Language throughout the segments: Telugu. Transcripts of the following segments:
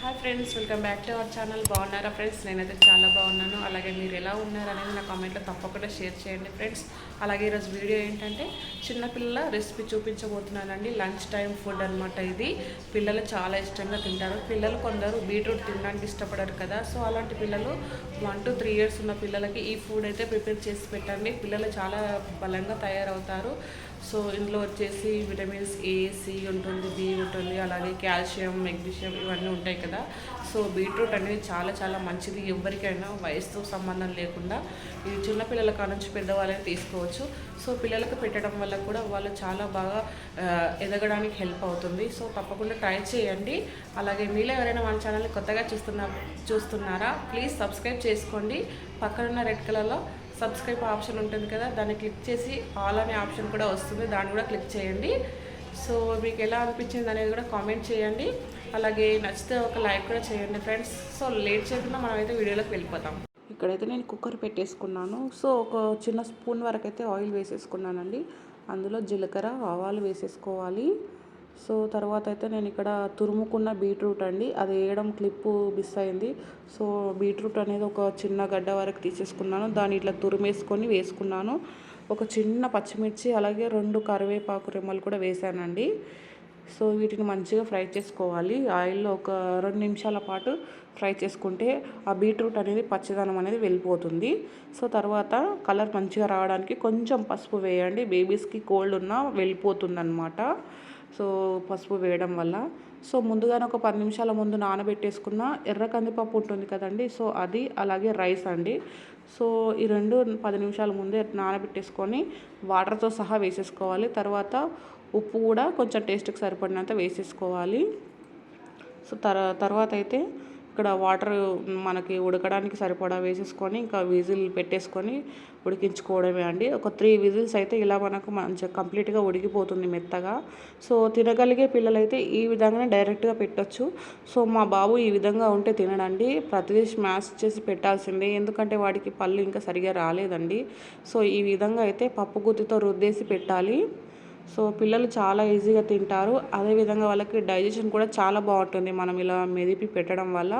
Hi friends, welcome back to our channel. బాగున్నారా ఫ్రెండ్స్? నేనైతే చాలా బాగున్నాను. అలాగే మీరు ఎలా ఉన్నారు అనేది నా కామెంట్లో తప్పకుండా షేర్ చేయండి ఫ్రెండ్స్. అలాగే ఈరోజు వీడియో ఏంటంటే చిన్నపిల్లల రెసిపీ చూపించబోతున్నానండి. లంచ్ టైం ఫుడ్ అనమాట. ఇది పిల్లలు చాలా ఇష్టంగా తింటారు. పిల్లలు కొందరు బీట్రూట్ తినడానికి ఇష్టపడరు కదా, సో అలాంటి పిల్లలు 1 to 3 years ఉన్న పిల్లలకి ఈ ఫుడ్ అయితే ప్రిపేర్ చేసి పెట్టండి. పిల్లలు చాలా బలంగా తయారవుతారు. సో ఇందులో వచ్చేసి విటమిన్స్ ఏ, సి ఉంటుంది, బి ఉంటుంది, అలాగే కాల్షియం, మెగ్నీషియం ఇవన్నీ ఉంటాయి కదా. సో బీట్రూట్ అనేది చాలా చాలా మంచిది. ఎవరికైనా వయసుతో సంబంధం లేకుండా ఇది చిన్నపిల్లల కాడ నుంచి పెద్దవాళ్ళని తీసుకోవచ్చు. సో పిల్లలకు పెట్టడం వల్ల కూడా వాళ్ళు చాలా బాగా ఎదగడానికి హెల్ప్ అవుతుంది. సో తప్పకుండా ట్రై చేయండి. అలాగే మీలో ఎవరైనా మన ఛానల్ని కొత్తగా చూస్తున్నారా, ప్లీజ్ సబ్స్క్రైబ్ చేసుకోండి. పక్కనున్న రెడ్ కలర్లో సబ్స్క్రైబ్ ఆప్షన్ ఉంటుంది కదా, దాన్ని క్లిక్ చేసి ఆల్ అనే ఆప్షన్ కూడా వస్తుంది, దాన్ని కూడా క్లిక్ చేయండి. సో మీకు ఎలా అనిపించింది అనేది కూడా కామెంట్ చేయండి. అలాగే నచ్చితే ఒక లైక్ కూడా చేయండి ఫ్రెండ్స్. సో లేట్ చేయకుండా మనమైతే వీడియోలోకి వెళ్ళిపోతాం. ఇక్కడైతే నేను కుక్కర్ పెట్టేసుకున్నాను. సో ఒక చిన్న స్పూన్ వరకు అయితే ఆయిల్ వేసేసుకున్నానండి. అందులో జీలకర్ర, ఆవాలు వేసేసుకోవాలి. సో తర్వాత అయితే నేను ఇక్కడ తురుముకున్న బీట్రూట్ అండి, అది వేయడం క్లిప్పు మిస్ అయింది. సో బీట్రూట్ అనేది ఒక చిన్న గడ్డ వరకు తీసేసుకున్నాను. దాన్ని ఇట్లా తురిమేసుకొని వేసుకున్నాను. ఒక చిన్న పచ్చిమిర్చి, అలాగే 2 కరివేపాకు రెమ్మలు కూడా వేసానండి. సో వీటిని మంచిగా ఫ్రై చేసుకోవాలి. ఆయిల్లో ఒక 2 నిమిషాల పాటు ఫ్రై చేసుకుంటే ఆ బీట్రూట్ అనేది పచ్చదనం అనేది వెళ్ళిపోతుంది. సో తర్వాత కలర్ మంచిగా రావడానికి కొంచెం పసుపు వేయండి. బేబీస్కి కోల్డ్ ఉన్నా వెళ్ళిపోతుంది అన్నమాట. సో పసుపు వేయడం వల్ల. సో ముందుగానే ఒక 10 నిమిషాల ముందు నానబెట్టేసుకున్న ఎర్ర కందిపప్పు ఉంటుంది కదండి, సో అది, అలాగే రైస్ అండి. సో ఈ 2 10 నిమిషాల ముందే నానబెట్టేసుకొని వాటర్తో సహా వేసేసుకోవాలి. తర్వాత ఉప్పు కూడా కొంచెం టేస్ట్కి సరిపడినంత వేసేసుకోవాలి. సో తర్వాత అయితే ఇక్కడ వాటర్ మనకి ఉడకడానికి సరిపడా వేసేసుకొని ఇంకా విజిల్ పెట్టేసుకొని ఉడికించుకోవడమే అండి. ఒక 3 విజిల్స్ అయితే ఇలా మనకు మంచిగా కంప్లీట్గా ఉడికిపోతుంది మెత్తగా. సో తినగలిగే పిల్లలైతే ఈ విధంగానే డైరెక్ట్గా పెట్టొచ్చు. సో మా బాబు ఈ విధంగా ఉంటే తినడండి, ప్రతిదీ స్మాష్ చేసి పెట్టాల్సిందే, ఎందుకంటే వాడికి పళ్ళు ఇంకా సరిగా రాలేదండి. సో ఈ విధంగా అయితే పప్పు గుత్తితో రుద్దేసి పెట్టాలి. సో పిల్లలు చాలా ఈజీగా తింటారు. అదేవిధంగా వాళ్ళకి డైజెషన్ కూడా చాలా బాగుంటుంది. మనం ఇలా మెదిపి పెట్టడం వల్ల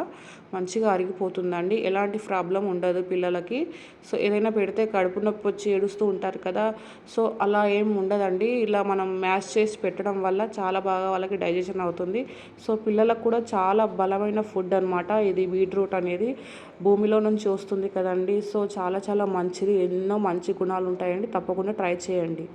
మంచిగా అరిగిపోతుందండి, ఎలాంటి ప్రాబ్లం ఉండదు పిల్లలకి. సో ఏదైనా పెడితే కడుపు నొప్పి వచ్చి ఏడుస్తూ ఉంటారు కదా, సో అలా ఏం ఉండదండి. ఇలా మనం మ్యాష్ చేసి పెట్టడం వల్ల చాలా బాగా వాళ్ళకి డైజెషన్ అవుతుంది. సో పిల్లలకు కూడా చాలా బలమైన ఫుడ్ అనమాట ఇది. బీట్రూట్ అనేది భూమిలో నుంచి వస్తుంది కదండి, సో చాలా చాలా మంచిది. ఎన్నో మంచి గుణాలు ఉంటాయండి. తప్పకుండా ట్రై చేయండి.